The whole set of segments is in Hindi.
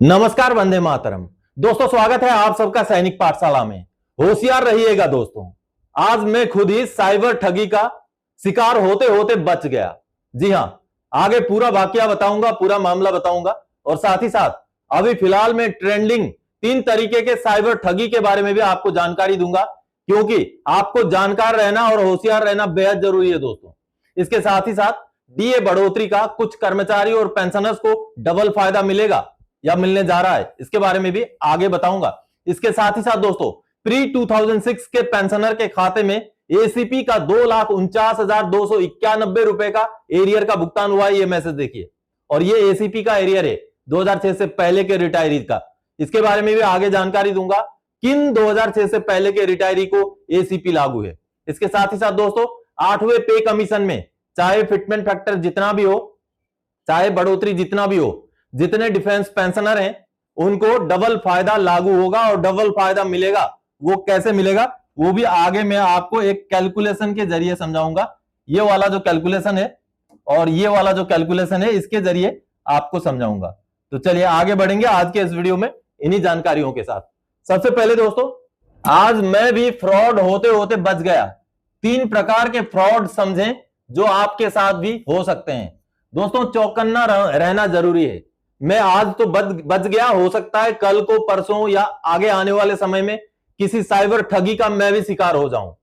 नमस्कार, वंदे मातरम। दोस्तों, स्वागत है आप सबका सैनिक पाठशाला में। होशियार रहिएगा दोस्तों। आज मैं खुद ही साइबर ठगी का शिकार होते होते बच गया। जी हां, आगे पूरा वाकया बताऊंगा, पूरा मामला बताऊंगा और साथ ही साथ अभी फिलहाल में ट्रेंडिंग 3 तरीके के साइबर ठगी के बारे में भी आपको जानकारी दूंगा, क्योंकि आपको जानकार रहना और होशियार रहना बेहद जरूरी है दोस्तों। इसके साथ ही साथ डीए बढ़ोतरी का कुछ कर्मचारी और पेंशनर्स को डबल फायदा मिलेगा या मिलने जा रहा है, इसके बारे में भी आगे बताऊंगा। इसके साथ ही साथ दोस्तों, प्री 2006 के पेंशनर के खाते में एसीपी का 2,49,291 रुपए का एरियर का भुगतान हुआ है। ये मैसेज देखिए, और ये एसीपी का एरियर है 2006 से पहले के रिटायरी का। इसके बारे में भी आगे जानकारी दूंगा, किन 2006 से पहले के रिटायरी को एसीपी लागू है। इसके साथ ही साथ दोस्तों, 8वें पे कमीशन में चाहे फिटमेंट फैक्टर जितना भी हो, चाहे बढ़ोतरी जितना भी हो, जितने डिफेंस पेंशनर हैं उनको डबल फायदा लागू होगा और डबल फायदा मिलेगा। वो कैसे मिलेगा वो भी आगे मैं आपको एक कैलकुलेशन के जरिए समझाऊंगा। ये वाला जो कैलकुलेशन है और ये वाला जो कैलकुलेशन है, इसके जरिए आपको समझाऊंगा। तो चलिए आगे बढ़ेंगे आज के इस वीडियो में इन्हीं जानकारियों के साथ। सबसे पहले दोस्तों, आज मैं भी फ्रॉड होते होते बच गया। 3 प्रकार के फ्रॉड समझें जो आपके साथ भी हो सकते हैं। दोस्तों, चौकन्ना रहना जरूरी है। मैं आज तो बच गया, हो सकता है कल को, परसों या आगे आने वाले समय में किसी साइबर ठगी का मैं भी शिकार हो जाऊं।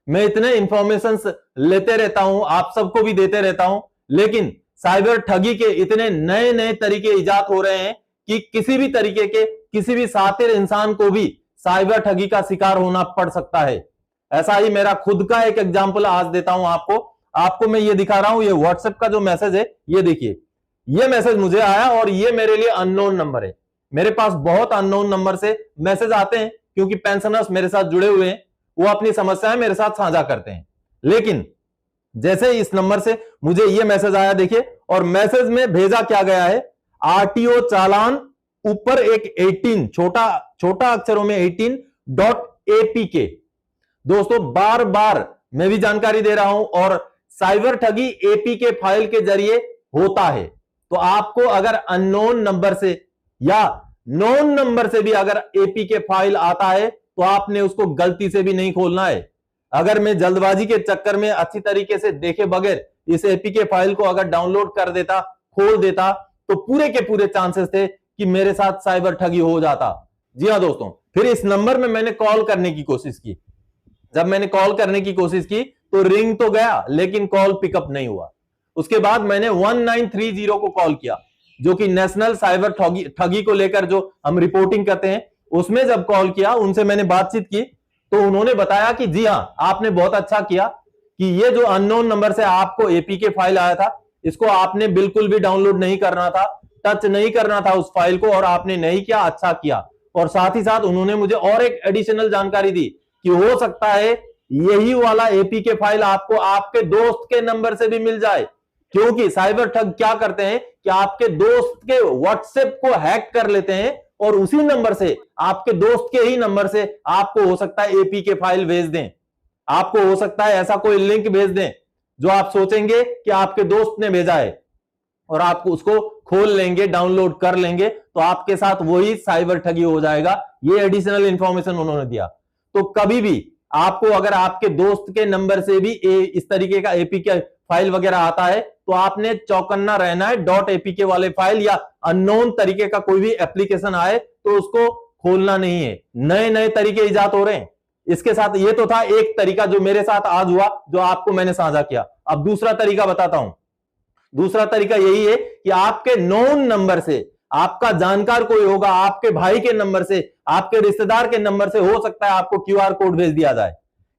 मैं इतने इंफॉर्मेशन लेते रहता हूं, आप सबको भी देते रहता हूं, लेकिन साइबर ठगी के इतने नए नए तरीके इजाद हो रहे हैं कि किसी भी तरीके के, किसी भी शातिर इंसान को भी साइबर ठगी का शिकार होना पड़ सकता है। ऐसा ही मेरा खुद का एक एग्जाम्पल आज देता हूं आपको मैं ये दिखा रहा हूं। ये व्हाट्सएप का जो मैसेज है, ये देखिए, ये मैसेज मुझे आया और ये मेरे लिए अननोन नंबर है। मेरे पास बहुत अननोन नंबर से मैसेज आते हैं, क्योंकि पेंशनर्स मेरे साथ जुड़े हुए हैं, वो अपनी समस्याएं मेरे साथ साझा करते हैं। लेकिन जैसे इस नंबर से मुझे ये मैसेज आया, देखिए, और मैसेज में भेजा क्या गया है, आरटीओ चालान, ऊपर एक 18 छोटा अक्षरों में 18.apk। दोस्तों, बार बार मैं भी जानकारी दे रहा हूं, और साइबर ठगी एपीके फाइल के जरिए होता है। तो आपको अगर अननोन नंबर से या नोन नंबर से भी अगर एपीके फाइल आता है, तो आपने उसको गलती से भी नहीं खोलना है। अगर मैं जल्दबाजी के चक्कर में अच्छी तरीके से देखे बगैर इस एपीके फाइल को अगर डाउनलोड कर देता, खोल देता, तो पूरे के पूरे चांसेस थे कि मेरे साथ साइबर ठगी हो जाता। जी हां दोस्तों, फिर इस नंबर में मैंने कॉल करने की कोशिश की। जब मैंने कॉल करने की कोशिश की तो रिंग तो गया, लेकिन कॉल पिकअप नहीं हुआ। उसके बाद मैंने 1930 को कॉल किया, जो कि नेशनल साइबर ठगी को लेकर जो हम रिपोर्टिंग करते हैं, उसमें जब कॉल किया, उनसे मैंने बातचीत की, तो उन्होंने बताया कि जी हां, आपने बहुत अच्छा किया कि ये जो अननोन नंबर से आपको एपीके फाइल आया था, इसको आपने बिल्कुल भी डाउनलोड नहीं करना था, टच नहीं करना था उस फाइल को, और आपने नहीं किया, अच्छा किया। और साथ ही साथ उन्होंने मुझे और एक एडिशनल जानकारी दी कि हो सकता है यही वाला एपीके फाइल आपको आपके दोस्त के नंबर से भी मिल जाए, क्योंकि साइबर ठग क्या करते हैं कि आपके दोस्त के व्हाट्सएप को हैक कर लेते हैं और उसी नंबर से, आपके दोस्त के ही नंबर से आपको हो सकता है एपीके फाइल भेज दें। आपको हो सकता है ऐसा कोई लिंक भेज दें जो आप सोचेंगे कि आपके दोस्त ने भेजा है, और आपको उसको खोल लेंगे, डाउनलोड कर लेंगे, तो आपके साथ वही साइबर ठगी हो जाएगा। ये एडिशनल इंफॉर्मेशन उन्होंने दिया। तो कभी भी आपको अगर आपके दोस्त के नंबर से भी इस तरीके का एपीके फाइल वगैरह आता है, तो आपने चौकन्ना रहना है। .apk वाले फाइल या अननोन तरीके का कोई भी एप्लीकेशन आए तो उसको खोलना नहीं है। नए नए तरीके इजाद हो रहे हैं। इसके साथ ये तो था एक तरीका जो मेरे साथ आज हुआ, जो आपको मैंने साझा किया। अब दूसरा तरीका बताता हूं। दूसरा तरीका यही है कि आपके नोन नंबर से, आपका जानकार कोई होगा, आपके भाई के नंबर से, आपके रिश्तेदार के नंबर से, हो सकता है आपको क्यूआर कोड भेज दिया जाए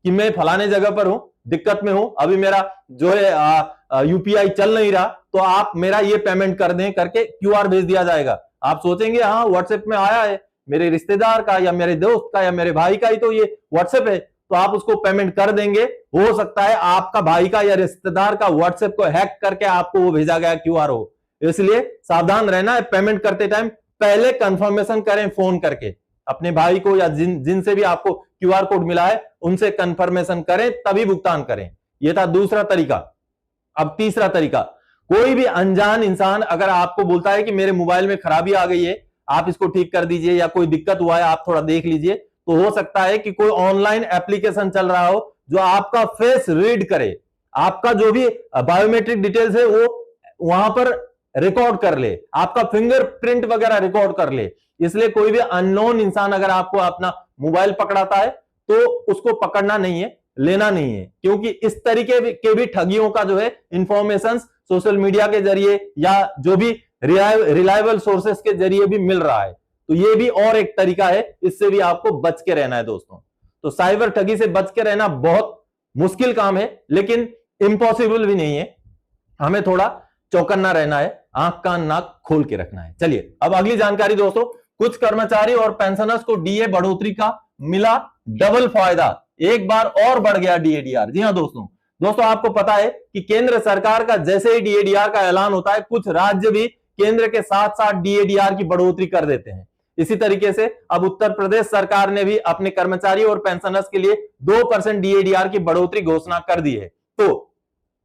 कि मैं फलाने जगह पर हूं, दिक्कत में हूं, अभी मेरा जो है यूपीआई चल नहीं रहा, तो आप मेरा ये पेमेंट कर दें, करके क्यूआर भेज दिया जाएगा। आप सोचेंगे हाँ, व्हाट्सएप में आया है, मेरे रिश्तेदार का या मेरे दोस्त का या मेरे भाई का ही तो ये व्हाट्सएप है, तो आप उसको पेमेंट कर देंगे। हो सकता है आपका भाई का या रिश्तेदार का व्हाट्सएप को हैक करके आपको वो भेजा गया क्यूआर हो। इसलिए सावधान रहना है। पेमेंट करते टाइम पहले कंफर्मेशन करें, फोन करके अपने भाई को या जिनसे भी आपको क्यूआर कोड मिला है उनसे कंफर्मेशन करें, तभी भुगतान करें। यह था दूसरा तरीका। अब तीसरा तरीका, कोई भी अनजान इंसान अगर आपको बोलता है कि मेरे मोबाइल में खराबी आ गई है, आप इसको ठीक कर दीजिए, या कोई दिक्कत हुआ है आप थोड़ा देख लीजिए। तो हो सकता है कि कोई ऑनलाइन एप्लीकेशन चल रहा हो जो आपका फेस रीड करे, आपका जो भी बायोमेट्रिक डिटेल्स है वो वहां पर रिकॉर्ड कर ले, आपका फिंगरप्रिंट वगैरह रिकॉर्ड कर ले। इसलिए कोई भी अननोन इंसान अगर आपको अपना मोबाइल पकड़ाता है तो उसको पकड़ना नहीं है, लेना नहीं है, क्योंकि इस तरीके के भी ठगियों का जो है इंफॉर्मेशन सोशल मीडिया के जरिए या जो भी रिलायबल सोर्सेस के जरिए भी मिल रहा है। तो ये भी और एक तरीका है, इससे भी आपको बच के रहना है दोस्तों। तो साइबर ठगी से बच के रहना बहुत मुश्किल काम है, लेकिन इम्पॉसिबल भी नहीं है। हमें थोड़ा चौकन्ना रहना है, आंख कान नाक खोल के रखना है। चलिए अब अगली जानकारी दोस्तों, कुछ कर्मचारी और पेंशनर्स को डीए बढ़ोतरी का मिला डबल फायदा, एक बार और बढ़ गया डीएडीआर। जी हां दोस्तों आपको पता है कि केंद्र सरकार का जैसे ही डीएडीआर का ऐलान होता है, कुछ राज्य भी केंद्र के साथ साथ डीएडीआर की बढ़ोतरी कर देते हैं। इसी तरीके से अब उत्तर प्रदेश सरकार ने भी अपने कर्मचारी और पेंशनर्स के लिए 2% डीएडीआर की बढ़ोतरी घोषणा कर दी है। तो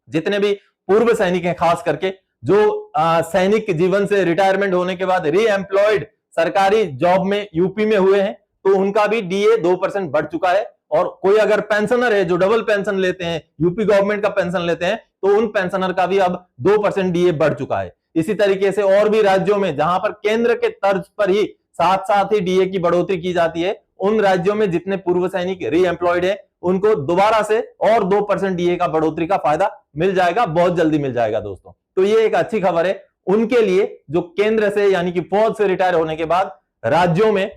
जितने भी पूर्व सैनिक हैं, खास करके जो सैनिक जीवन से रिटायरमेंट होने के बाद री एम्प्लॉयड सरकारी जॉब में यूपी में हुए हैं, तो उनका भी डीए 2% बढ़ चुका है। और कोई अगर पेंशनर है जो डबल पेंशन लेते हैं, यूपी गवर्नमेंट का पेंशन लेते हैं, तो उन पेंशनर का भी अब 2% डीए बढ़ चुका है। इसी तरीके से और भी राज्यों में जहां पर केंद्र के तर्ज पर ही साथ साथ ही डीए की बढ़ोतरी की जाती है, उन राज्यों में जितने पूर्व सैनिक री एम्प्लॉयड है उनको दोबारा से और 2% डीए का बढ़ोतरी का फायदा मिल जाएगा, बहुत जल्दी मिल जाएगा दोस्तों। तो ये एक अच्छी खबर है उनके लिए जो केंद्र से यानी कि फौज से रिटायर होने के बाद राज्यों में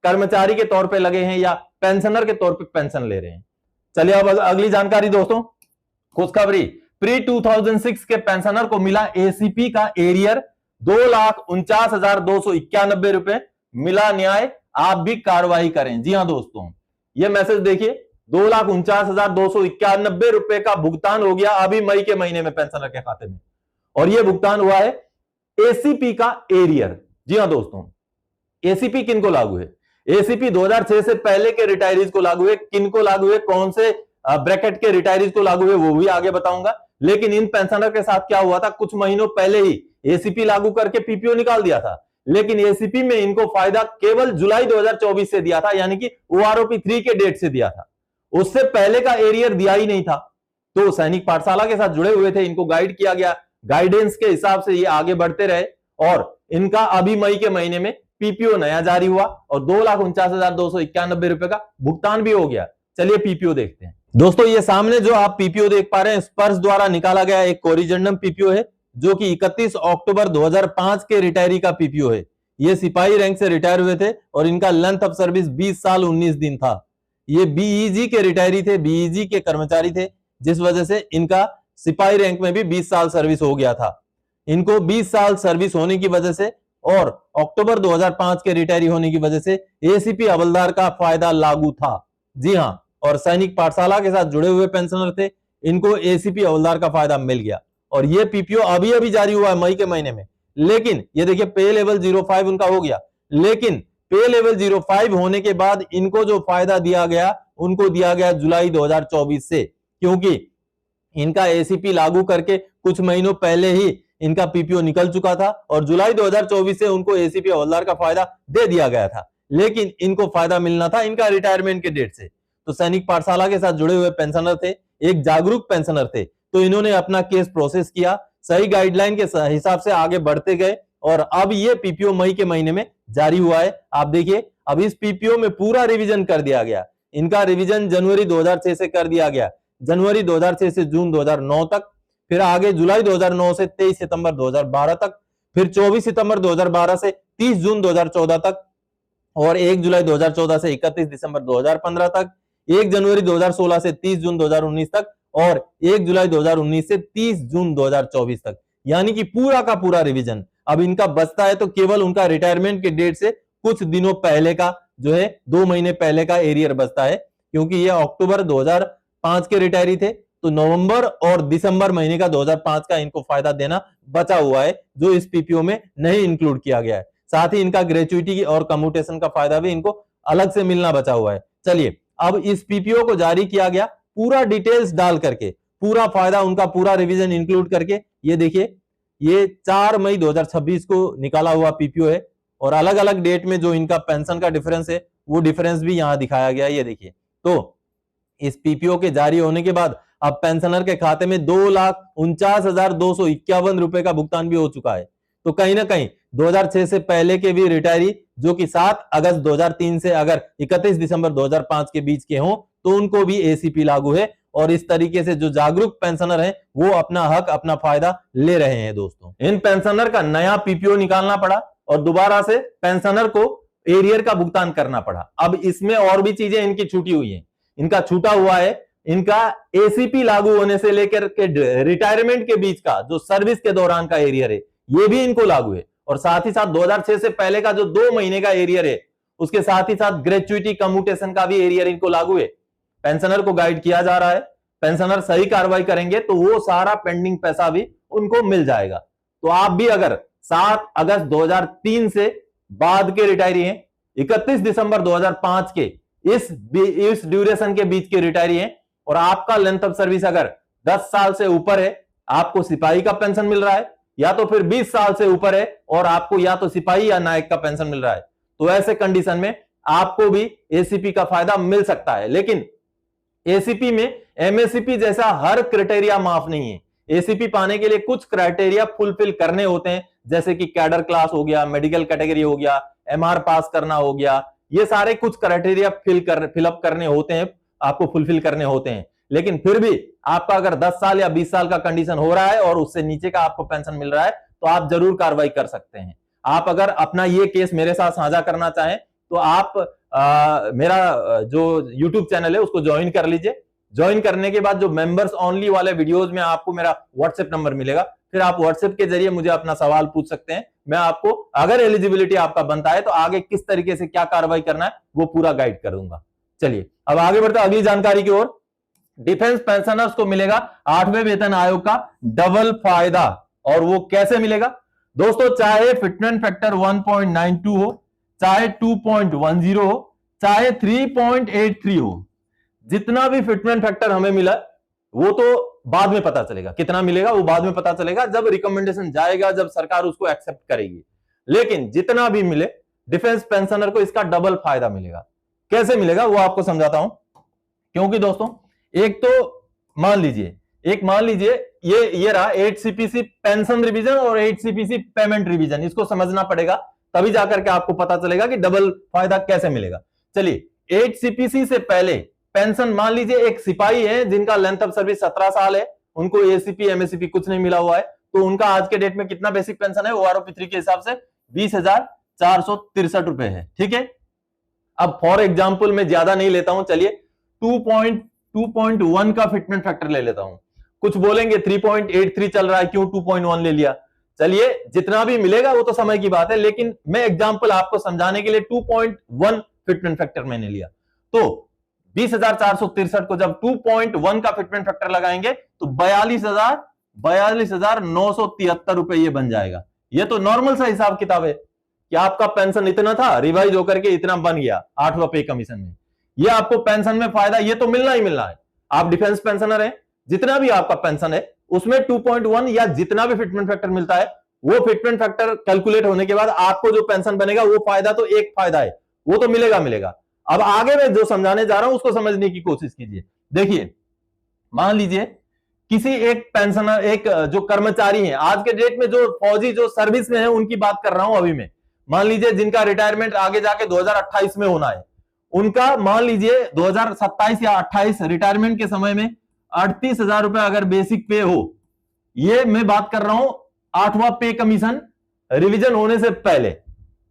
कर्मचारी के तौर पे लगे हैं या पेंशनर के तौर पे पेंशन ले रहे हैं। चलिए अब अगली जानकारी दोस्तों, खुशखबरी, प्री 2006 के पेंशनर को मिला एसीपी का एरियर 2,49,291 रुपए, मिला न्याय, आप भी कार्रवाई करें। जी हां दोस्तों, यह मैसेज देखिए, 2,49,291 रुपए का भुगतान हो गया अभी मई के महीने में पेंशनर के खाते में, और यह भुगतान हुआ है एसीपी का एरियर। जी हां दोस्तों, एसीपी किनको लागू है? एसीपी 2006 से पहले के रिटायरीज को लागू है। किनको लागू है, कौन से ब्रैकेट के रिटायरीज को लागू है वो भी आगे बताऊंगा। लेकिन इन पेंशनर के साथ क्या हुआ था, कुछ महीनों पहले ही एसीपी लागू करके पीपीओ निकाल दिया था, लेकिन एसीपी में इनको फायदा केवल जुलाई 2024 से दिया था, यानी कि ओआरओपी 3 के डेट से दिया था, उससे पहले का एरियर दिया ही नहीं था। तो सैनिक पाठशाला के साथ जुड़े हुए थे, इनको गाइड किया गया, गाइडेंस के हिसाब से ये आगे बढ़ते रहे, और इनका अभी मई के महीने में पीपीओ नया जारी हुआ और 2,49,291 रुपए का भुगतान भी हो गया। चलिए पीपीओ देखते हैं दोस्तों। ये सामने जो आप पीपीओ देख पा रहे हैं, स्पर्श द्वारा निकाला गया एक कोरिजेंडम पीपीओ है, जो कि 31 अक्टूबर 2005 के रिटायरी का पीपीओ है। ये सिपाही रैंक से रिटायर हुए थे और इनका लेंथ ऑफ सर्विस 20 साल 19 दिन था। ये बीईजी के रिटायरी थे, बीईजी के कर्मचारी थे, जिस वजह से इनका सिपाही रैंक में भी 20 साल सर्विस हो गया था। इनको 20 साल सर्विस होने की वजह से और अक्टूबर 2005 के रिटायरी होने की वजह से एसीपी हवलदार का फायदा लागू था। जी हां, और सैनिक पाठशाला के साथ जुड़े हुए पेंशनर थे, इनको एसीपी हवलदार का फायदा मिल गया। और ये पीपीओ अभी अभी जारी हुआ है मई के महीने में। लेकिन ये देखिए, पे लेवल 05 उनका हो गया, लेकिन पे लेवल 05 होने के बाद इनको जो फायदा दिया गया, उनको दिया गया जुलाई 2024 से, क्योंकि इनका एसीपी लागू करके कुछ महीनों पहले ही इनका पीपीओ निकल चुका था और जुलाई 2024 से उनको एसीपी हवलदार का फायदा दे दिया गया था। लेकिन इनको फायदा मिलना था इनका रिटायरमेंट के डेट से। तो सैनिक पाठशाला के साथ जुड़े हुए पेंशनर थे, एक जागरूक पेंशनर थे, तो इन्होंने अपना केस प्रोसेस किया, सही गाइडलाइन के हिसाब से आगे बढ़ते गए और अब ये पीपीओ मई के महीने में जारी हुआ है। आप देखिए, अब इस पीपीओ में पूरा रिवीजन कर दिया गया। इनका रिवीजन जनवरी 2006 से कर दिया गया, जनवरी 2006 से जून 2009 तक, फिर आगे जुलाई 2009 से 23 सितंबर 2012 तक, फिर 24 सितंबर 2012 से 30 जून 2014 तक, और 1 जुलाई 2014 से 31 दिसंबर 2015 तक, 1 जनवरी 2016 से 30 जून 2019 तक, और 1 जुलाई 2019 से 30 जून 2024 तक। यानी कि पूरा का पूरा रिवीजन अब इनका बचता है तो केवल उनका रिटायरमेंट के डेट से कुछ दिनों पहले का जो है 2 महीने पहले का एरियर बचता है, क्योंकि ये अक्टूबर 2005 के रिटायरी थे, तो नवंबर और दिसंबर महीने का 2005 का इनको फायदा देना बचा हुआ है, जो इस पीपीओ में नहीं इंक्लूड किया गया है। साथ ही इनका ग्रेचुइटी और कम्यूटेशन का फायदा भी इनको अलग से मिलना बचा हुआ है। चलिए, अब इस पीपीओ को जारी किया गया पूरा डिटेल्स डाल करके, पूरा फायदा उनका पूरा रिवीजन इंक्लूड करके। ये देखिए, ये 4 मई 2026 को निकाला हुआ पीपीओ है और अलग अलग डेट में जो इनका पेंशन का डिफरेंस है वो डिफरेंस भी यहां दिखाया गया है, ये देखिए। तो इस पीपीओ के जारी होने के बाद अब पेंशनर के खाते में 2,49,251 रुपए का भुगतान भी हो चुका है। तो कहीं ना कहीं 2006 से पहले के भी रिटायरी जो कि 7 अगस्त 2003 से अगर 31 दिसंबर 2005 के बीच के हों तो उनको भी एसीपी लागू है, और इस तरीके से जो जागरूक पेंशनर हैं वो अपना हक, अपना फायदा ले रहे हैं। दोस्तों, इन पेंशनर का नया पीपीओ निकालना पड़ा और दोबारा से पेंशनर को एरियर का भुगतान करना पड़ा। अब इसमें और भी चीजें इनकी छूटी हुई हैं। इनका छूटा हुआ है इनका एसीपी लागू होने से लेकर के रिटायरमेंट के बीच का जो सर्विस के दौरान का एरियर है ये भी इनको लागू है, और साथ ही साथ 2006 से पहले का जो 2 महीने का एरियर है उसके साथ ही साथ ग्रेच्युइटी कम्यूटेशन का भी एरियर इनको लागू है। पेंशनर को गाइड किया जा रहा है, पेंशनर सही कार्रवाई करेंगे तो वो सारा पेंडिंग पैसा भी उनको मिल जाएगा। तो आप भी अगर 7 अगस्त 2003 से बाद के रिटायरी हैं, 31 दिसंबर 2005 के इस ड्यूरेशन के बीच के रिटायरी हैं और आपका लेंथ ऑफ सर्विस अगर 10 साल से ऊपर है, आपको सिपाही का पेंशन मिल रहा है, या तो फिर 20 साल से ऊपर है और आपको या तो सिपाही या नायक का पेंशन मिल रहा है, तो ऐसे कंडीशन में आपको भी एसीपी का फायदा मिल सकता है। लेकिन एसीपी में एमएससीपी जैसा हर क्राइटेरिया माफ नहीं है। एसीपी पाने के लिए कुछ क्राइटेरिया फुलफिल करने होते हैं, जैसे कि कैडर क्लास हो गया, मेडिकल कैटेगरी हो गया, एमआर पास करना हो गया, ये सारे कुछ क्राइटेरिया फिलअप करने होते हैं, आपको फुलफिल करने होते हैं। लेकिन फिर भी आपका अगर 10 साल या 20 साल का कंडीशन हो रहा है और उससे नीचे का आपको पेंशन मिल रहा है तो आप जरूर कार्रवाई कर सकते हैं। आप अगर अपना ये केस मेरे साथ साझा करना चाहें तो आप मेरा जो YouTube चैनल है उसको ज्वाइन कर लीजिए। ज्वाइन करने के बाद जो मेंबर्स ओनली वाले वीडियोस में आपको मेरा व्हाट्सएप नंबर मिलेगा, फिर आप व्हाट्सएप के जरिए मुझे अपना सवाल पूछ सकते हैं। मैं आपको अगर एलिजिबिलिटी आपका बनता है तो आगे किस तरीके से क्या कार्रवाई करना है वो पूरा गाइड करूंगा। चलिए अब आगे बढ़ते अगली जानकारी की ओर। डिफेंस पेंशनर्स को मिलेगा 8वें वेतन आयोग का डबल फायदा, और वो कैसे मिलेगा दोस्तों? चाहे फिटमेंट फैक्टर 1.92 हो, चाहे 2.10 हो, चाहे 3.83 हो, जितना भी फिटमेंट फैक्टर हमें मिला वो तो बाद में पता चलेगा, कितना मिलेगा वो बाद में पता चलेगा जब रिकमेंडेशन जाएगा, जब सरकार उसको एक्सेप्ट करेगी। लेकिन जितना भी मिले डिफेंस पेंशनर को इसका डबल फायदा मिलेगा। कैसे मिलेगा वो आपको समझाता हूं। क्योंकि दोस्तों एक तो मान लीजिए ये रहा 8 सीपीसी पेंशन रिवीजन और 8 सीपीसी पेमेंट रिवीजन, इसको समझना पड़ेगा तभी जाकर के आपको पता चलेगा कि डबल फायदा कैसे मिलेगा। चलिए 8 सीपीसी से पहले पेंशन, मान लीजिए एक सिपाही है जिनका लेंथ ऑफ सर्विस 17 साल है, उनको एसीपी एमएससीपी कुछ नहीं मिला हुआ है, तो उनका आज के डेट में कितना बेसिक पेंशन है? ओआरओपी 3 के हिसाब से 20,463 रुपए है। ठीक है, अब फॉर एग्जाम्पल मैं ज्यादा नहीं लेता हूं, चलिए 2.1 का फिटमेंट फैक्टर ले लेता हूं। कुछ बोलेंगे 3.83 चल रहा है, क्यों 2.1 ले लिया? चलिए जितना भी मिलेगा वो तो समय की बात है, लेकिन मैं एग्जाम्पल आपको समझाने के लिए 2.1 फिटमेंट फैक्टर मैंने लिया। तो 20,463 को जब 2.1 का फिटमेंट फैक्टर लगाएंगे तो 42,973 रुपए ये बन जाएगा। ये तो नॉर्मल सा हिसाब किताब है कि आपका पेंशन इतना था, रिवाइज होकर के इतना बन गया 8वां पे कमीशन में, ये आपको पेंशन में फायदा ये तो मिलना ही मिलना है। आप डिफेंस पेंशनर हैं, जितना भी आपका पेंशन है उसमें 2.1 या जितना भी फिटमेंट फैक्टर मिलता है वो फिटमेंट फैक्टर कैलकुलेट होने के बाद आपको जो पेंशन बनेगा वो फायदा तो एक फायदा है, वो तो मिलेगा। अब आगे मैं जो समझाने जा रहा हूं उसको समझने की कोशिश कीजिए। देखिए मान लीजिए किसी एक पेंशनर, एक जो कर्मचारी है आज के डेट में, जो फौजी जो सर्विस में है उनकी बात कर रहा हूं अभी मैं, मान लीजिए जिनका रिटायरमेंट आगे जाके 2028 में होना है, उनका मान लीजिए 2027 या 28 रिटायरमेंट के समय में 38,000 रुपए अगर बेसिक पे हो, ये मैं बात कर रहा हूं 8वां पे कमीशन रिवीजन होने से पहले।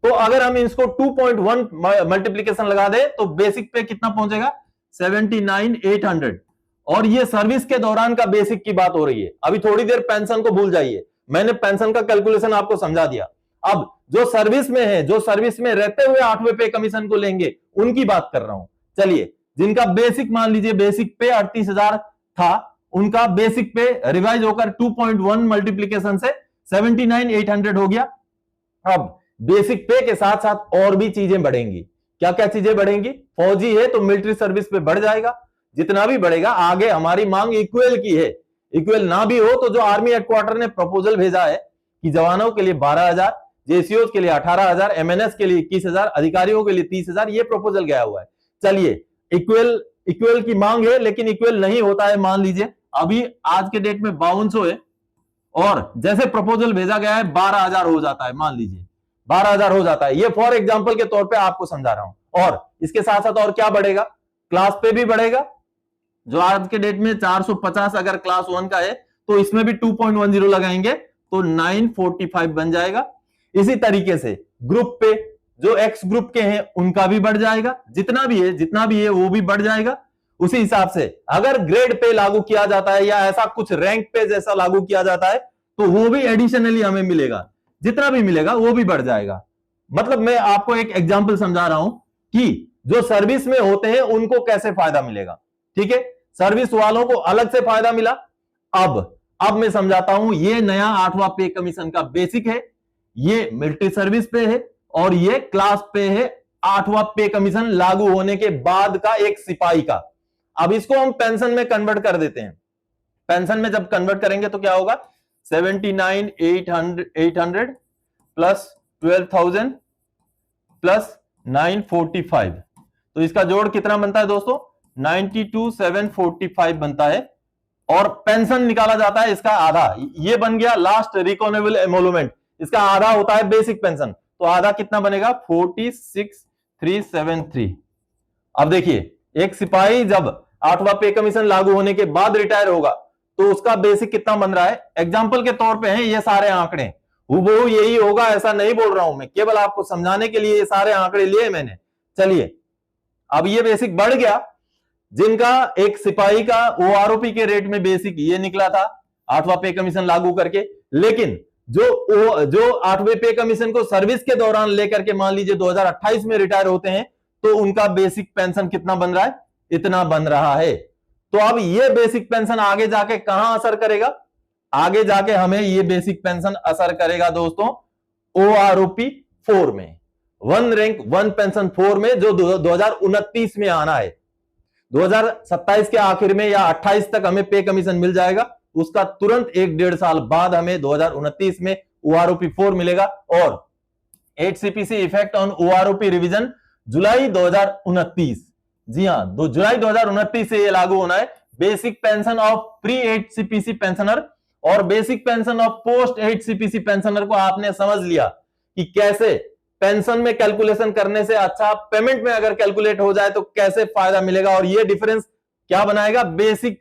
तो अगर हम इसको 2.1 मल्टीप्लीकेशन लगा दे तो बेसिक पे कितना पहुंचेगा? 79,800। और ये सर्विस के दौरान का बेसिक की बात हो रही है। अभी थोड़ी देर पेंशन को भूल जाइए, मैंने पेंशन का कैलकुलेशन आपको समझा दिया। अब जो सर्विस में है, जो सर्विस में रहते हुए 8वें पे कमीशन को लेंगे उनकी बात कर रहा हूं। चलिए जिनका बेसिक मान लीजिए बेसिक पे 38,000 था, उनका बेसिक पे रिवाइज होकर 2.1 मल्टीप्लीकेशन से 79,800 हो गया। अब बेसिक पे के साथ साथ और भी चीजें बढ़ेंगी। क्या क्या चीजें बढ़ेंगी? फौजी है तो मिलिट्री सर्विस पे बढ़ जाएगा, जितना भी बढ़ेगा आगे हमारी मांग इक्वल की है। इक्वल ना भी हो तो जो आर्मी हेडक्वार्टर ने प्रपोजल भेजा है कि जवानों के लिए 12,000, जेसीओज के लिए 18,000, एमएनएस के लिए 21,000, अधिकारियों के लिए 30,000, ये प्रपोजल गया हुआ है। चलिए, इक्वल की मांग है लेकिन इक्वल नहीं होता है, मान लीजिए अभी आज के डेट में 5200 है और जैसे प्रपोजल भेजा गया है 12,000 हो जाता है, मान लीजिए 12,000 हो जाता है। ये फॉर एग्जांपल के तौर पे आपको समझा रहा हूं। और इसके साथ साथ और क्या बढ़ेगा, क्लास पे भी बढ़ेगा। जो आज के डेट में 450 अगर क्लास 1 का है तो इसमें भी 2.10 लगाएंगे तो 945 बन जाएगा। इसी तरीके से ग्रुप पे जो एक्स ग्रुप के हैं उनका भी बढ़ जाएगा, जितना भी है वो भी बढ़ जाएगा। उसी हिसाब से अगर ग्रेड पे लागू किया जाता है या ऐसा कुछ रैंक पे जैसा लागू किया जाता है तो वो भी एडिशनली हमें मिलेगा, जितना भी मिलेगा वो भी बढ़ जाएगा। मतलब मैं आपको एक एग्जांपल समझा रहा हूं कि जो सर्विस में होते हैं उनको कैसे फायदा मिलेगा। ठीक है, सर्विस वालों को अलग से फायदा मिला। अब मैं समझाता हूं, ये नया 8वां पे कमीशन का बेसिक है, ये मिलिट्री सर्विस पे है और ये क्लास पे है 8वां पे कमीशन लागू होने के बाद का एक सिपाही का। अब इसको हम पेंशन में कन्वर्ट कर देते हैं। पेंशन में जब कन्वर्ट करेंगे तो क्या होगा, 79,800 प्लस 12,000 प्लस 945, तो इसका जोड़ कितना बनता है दोस्तों, 92,745 बनता है। और पेंशन निकाला जाता है इसका आधा, ये बन गया लास्ट रिकॉनेबल एमोलुमेंट, इसका आधा होता है बेसिक पेंशन, तो आधा कितना बनेगा 46,373। अब देखिए, एक सिपाही जब 8वां पे कमीशन लागू होने के बाद रिटायर होगा तो उसका बेसिक कितना बन रहा है। एग्जांपल के तौर पे हैं ये सारे आंकड़े, हूबहू यही होगा ऐसा नहीं बोल रहा हूं मैं, केवल आपको समझाने के लिए ये सारे आंकड़े लिए मैंने। चलिए, अब ये बेसिक बढ़ गया, जिनका एक सिपाही का ओआरओपी के रेट में बेसिक ये निकला था 8वां पे कमीशन लागू करके, लेकिन जो 8वें पे कमीशन को सर्विस के दौरान लेकर के मान लीजिए 2028 में रिटायर होते हैं तो उनका बेसिक पेंशन कितना बन रहा है, इतना बन रहा है। तो अब ये बेसिक पेंशन आगे जाके कहां असर करेगा, आगे जाके हमें ये बेसिक पेंशन असर करेगा दोस्तों ओआरओपी 4 में, 1 रैंक 1 पेंशन 4 में, जो 2029 में आना है। 2027 के आखिर में या 28 तक हमें पे कमीशन मिल जाएगा, उसका तुरंत 1-1.5 साल बाद हमें 2029 में ओआरओपी 4 मिलेगा। और 8 CPC effect on OROP revision जुलाई 2029, जी हां, जुलाई 2029 से ये लागू होना है। Basic pension of pre 8 CPC pensioner और basic pension of post 8 CPC pensioner को आपने समझ लिया कि कैसे पेंशन में कैलकुलेशन करने से अच्छा पेमेंट में अगर कैलकुलेट हो जाए तो कैसे फायदा मिलेगा। और ये डिफरेंस क्या बनाएगा, बेसिक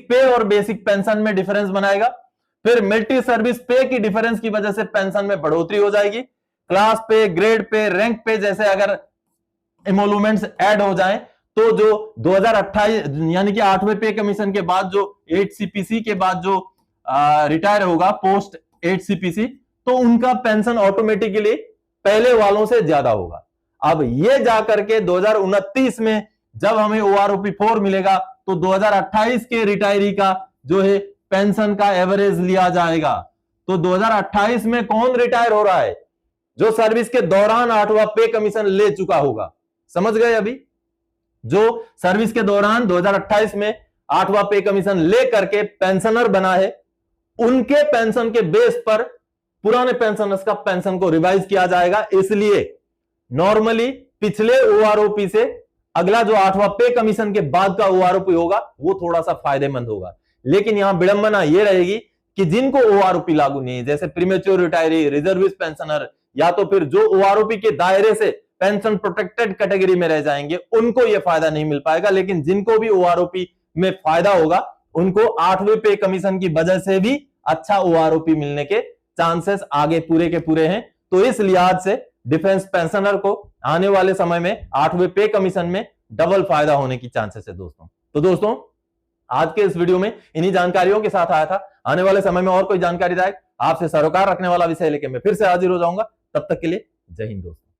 पे और बेसिक पेंशन में डिफरेंस बनाएगा। फिर मिलिट्री सर्विस पे की डिफरेंस की वजह से पेंशन में बढ़ोतरी हो जाएगी। क्लास पे, ग्रेड पे, रैंक पे जैसे अगर एमोलुमेंट्स ऐड हो जाएं तो जो 2028 यानी कि 8वें पे कमीशन के बाद जो 8 सीपीसी के बाद जो रिटायर होगा पोस्ट 8 सीपीसी, तो उनका पेंशन ऑटोमेटिकली पहले वालों से ज्यादा होगा। अब ये जाकर के 2029 में जब हमें ओआरओपी 4 मिलेगा तो 2028 के रिटायरी का जो है पेंशन का एवरेज लिया जाएगा। तो 2028 में कौन रिटायर हो रहा है, जो सर्विस के दौरान 8वां पे कमीशन ले चुका होगा। समझ गए, अभी जो सर्विस के दौरान 2028 में 8वां पे कमीशन ले करके पेंशनर बना है, उनके पेंशन के बेस पर पुराने पेंशनर्स का पेंशन को रिवाइज किया जाएगा। इसलिए नॉर्मली पिछले ओआरओपी से अगला जो 8वां पे कमीशन के बाद का ओआरओपी होगा वो थोड़ा सा फायदेमंद होगा। लेकिन यहां विडंबना यह रहेगी कि जिनको ओआरओपी लागू नहीं है, जैसे प्रीमेच्योर रिटायरी, रिजर्विस्ट पेंशनर, या तो फिर जो ओआरओपी के दायरे से पेंशन प्रोटेक्टेड कैटेगरी में रह जाएंगे, उनको यह फायदा नहीं मिल पाएगा। लेकिन जिनको भी ओआरओपी में फायदा होगा उनको 8वें पे कमीशन की वजह से भी अच्छा ओआरओपी मिलने के चांसेस आगे पूरे के पूरे हैं। तो इस लिहाज से डिफेंस पेंशनर को आने वाले समय में 8वें पे कमीशन में डबल फायदा होने की चांसेस है दोस्तों। तो दोस्तों, आज के इस वीडियो में इन्हीं जानकारियों के साथ आया था। आने वाले समय में और कोई जानकारीदायक आपसे सरोकार रखने वाला विषय लेके मैं फिर से हाजिर हो जाऊंगा। तब तक के लिए जय हिंद दोस्तों।